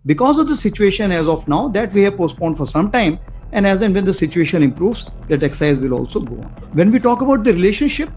Because of the situation as of now, that we have postponed for some time, and as and when the situation improves, that exercise will also go on. When we talk about the relationship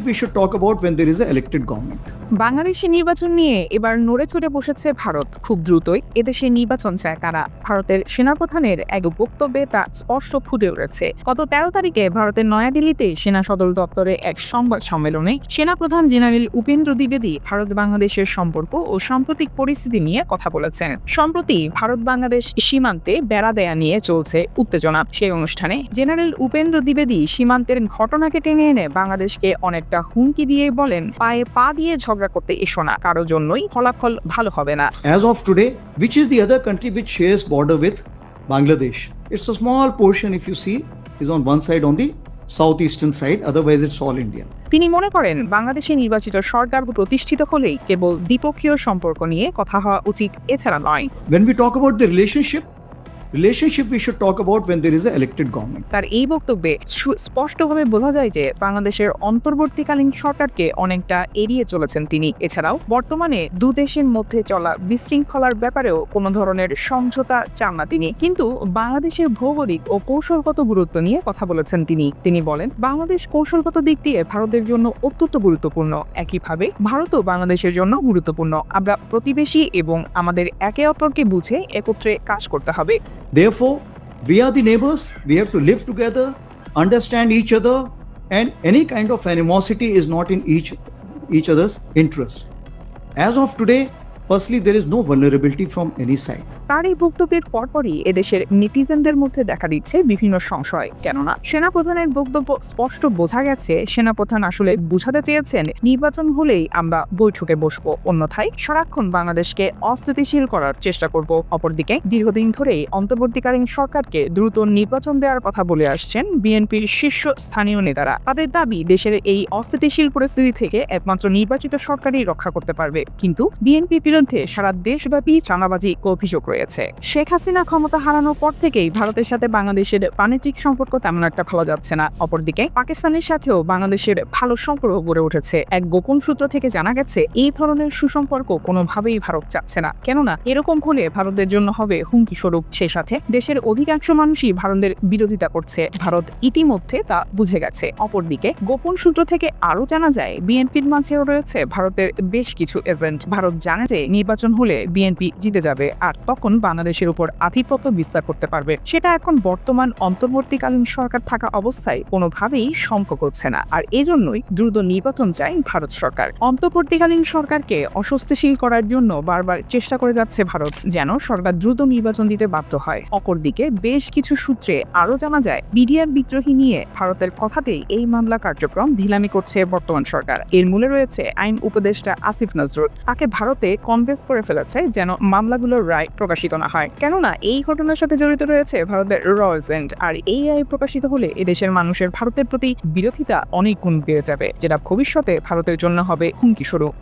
we should talk about when there is an elected government. Bangladeshi নির্বাচন নিয়ে এবার নড়ে চড়ে বসেছে ভারত। খুব দ্রুতই এদেশে নির্বাচন চায় তারা। ভারতের সেনাপ্রধানের এক বক্তব্যে তা স্পষ্ট ফুটে উঠেছে। গত 13 তারিখে ভারতের নয়াদিল্লিতে সেনা সদর দপ্তরে এক সংবাদ সম্মেলনে সেনাপ্রধান জেনারেল উপেন্দ্র দ্বিবেদী ভারত বাংলাদেশের সম্পর্ক ও সাম্প্রতিক পরিস্থিতি নিয়ে কথা বলেছেন। সম্প্রতি ভারত বাংলাদেশ সীমান্তে বেড়া দেয়া নিয়ে চলছে উত্তেজনা। সেই অনুষ্ঠানে জেনারেল উপেন্দ্র দ্বিবেদী সীমান্তের ঘটনাকে টেনে এনে বাংলাদেশকে অনেকটা হুমকি দিয়ে বলেন, পায়ে পা দিয়ে ঝগড়া করতে এসো না, কারো জন্যই ফলাফল ভালো হবে না। As of today, which is the other country which shares border with Bangladesh? It's a small portion, if you see, is on one side, on the southeastern side, otherwise it's all India. তিনি mone করেন বাংলাদেশে নির্বাচিত সরকার প্রতিষ্ঠিত হলেই কেবল দ্বিপক্ষীয় সম্পর্ক নিয়ে কথা হওয়া উচিত, এছাড়া নয়। When we talk about the relationship we should talk about when there is an elected government. তার এই বক্তব্যে স্পষ্টভাবে বোঝা যায় যে বাংলাদেশের অন্তর্বর্তীকালীন সরকারকে অনেকটা এড়িয়ে চলেছেন তিনি। এছাড়াও বর্তমানে দু দেশের মধ্যে চলা বিশৃঙ্খলার ব্যাপারেও কোনো ধরনের সমঝোতা চান না তিনি। কিন্তু বাংলাদেশের ভৌগোলিক ও কৌশলগত গুরুত্ব নিয়ে কথা বলেছেন তিনি। তিনি বলেন, বাংলাদেশ কৌশলগত দিক দিয়ে ভারতের জন্য অত্যন্ত গুরুত্বপূর্ণ, একইভাবে ভারতও বাংলাদেশের জন্য গুরুত্বপূর্ণ। আমরা প্রতিবেশী এবং আমাদের একে অপরকে বুঝে একত্রে কাজ করতে হবে। Therefore, we are the neighbors, we have to live together, understand each other, and any kind of animosity is not in each other's interest. As of today, firstly, there is no vulnerability from any side. তার এই বক্তব্যের পরপরই এদেশের নেটিজেনদের মধ্যে দেখা দিচ্ছে বিভিন্ন সংশয়। কেননা সেনাপ্রধানের বক্তব্য স্পষ্ট বোঝা গেছে, সেনাপ্রধান আসলে বুঝাতে চেয়েছেন নির্বাচন হলেই আমরা বৈঠকে বসবো, অন্যথায় সারাক্ষণ বাংলাদেশকে অস্থিতিশীল করার চেষ্টা করব। অপরদিকে দীর্ঘদিন ধরেই অন্তর্বর্তীকালীন সরকারকে দ্রুত নির্বাচন দেওয়ার কথা বলে আসছেন বিএনপির শীর্ষ স্থানীয় নেতারা। তাদের দাবি, দেশের এই অস্থিতিশীল পরিস্থিতি থেকে একমাত্র নির্বাচিত সরকারই রক্ষা করতে পারবে। কিন্তু বিএনপির বিরুদ্ধে সারা দেশব্যাপী চাঁদাবাজি অভিযোগ রয়েছে। শেখ হাসিনা ক্ষমতা হারানোর পর থেকেই ভারতের সাথে বাংলাদেশের বাণিজ্যিক সম্পর্ক তেমন একটা ভালো যাচ্ছে না। অপরদিকে পাকিস্তানের সাথেও বাংলাদেশের ভালো সম্পর্ক গড়ে উঠেছে। এক গোপন সূত্র থেকে জানা গেছে, এই ধরনের সুসম্পর্ক কোনোভাবেই ভারত চাচ্ছে না। কেননা এরকম হলে ভারতের জন্য হবে হুমকি স্বরূপ। সেই সাথে দেশের অধিকাংশ মানুষই ভারতের বিরোধিতা করছে, ভারত ইতিমধ্যে তা বুঝে গেছে। অপরদিকে গোপন সূত্র থেকে আরো জানা যায়, বিএনপির মাঝেও রয়েছে ভারতের বেশ কিছু এজেন্ট। ভারত জানে যে নির্বাচন হলে বিএনপি জিতে যাবে, আর তখন বাংলাদেশের উপর আধিপত্য বিস্তার করতে পারবে। সেটা এখন বর্তমান অন্তর্বর্তীকালীন সরকার থাকা অবস্থায় কোনোভাবেই সম্ভব হচ্ছে না। আর এজন্যই দ্রুত নির্বাচন চায় ভারত সরকার। অন্তর্বর্তীকালীন সরকারকে অস্বস্তিশীল করার জন্য বারবার চেষ্টা করে যাচ্ছে ভারত, যেন সরকার দ্রুত নির্বাচন দিতে বাধ্য হয়। অপরদিকে বেশ কিছু সূত্রে আরো জানা যায়, বিডিআর বিদ্রোহী নিয়ে ভারতের কথাতেই এই মামলা কার্যক্রম ঢিলামি করছে বর্তমান সরকার। এর মূলে রয়েছে আইন উপদেষ্টা আসিফ নজরুল। তাকে ভারতে কনভিন্স করে ফেলেছে যেন মামলাগুলোর রায় প্রকাশিত না হয়। কেননা এই ঘটনার সাথে জড়িত রয়েছে ভারতের র এজেন্ট, আর এই রায় প্রকাশিত হলে এদেশের মানুষের ভারতের প্রতি বিরোধিতা অনেক গুণ বেড়ে যাবে, যেটা ভবিষ্যতে ভারতের জন্য হবে হুমকি স্বরূপ।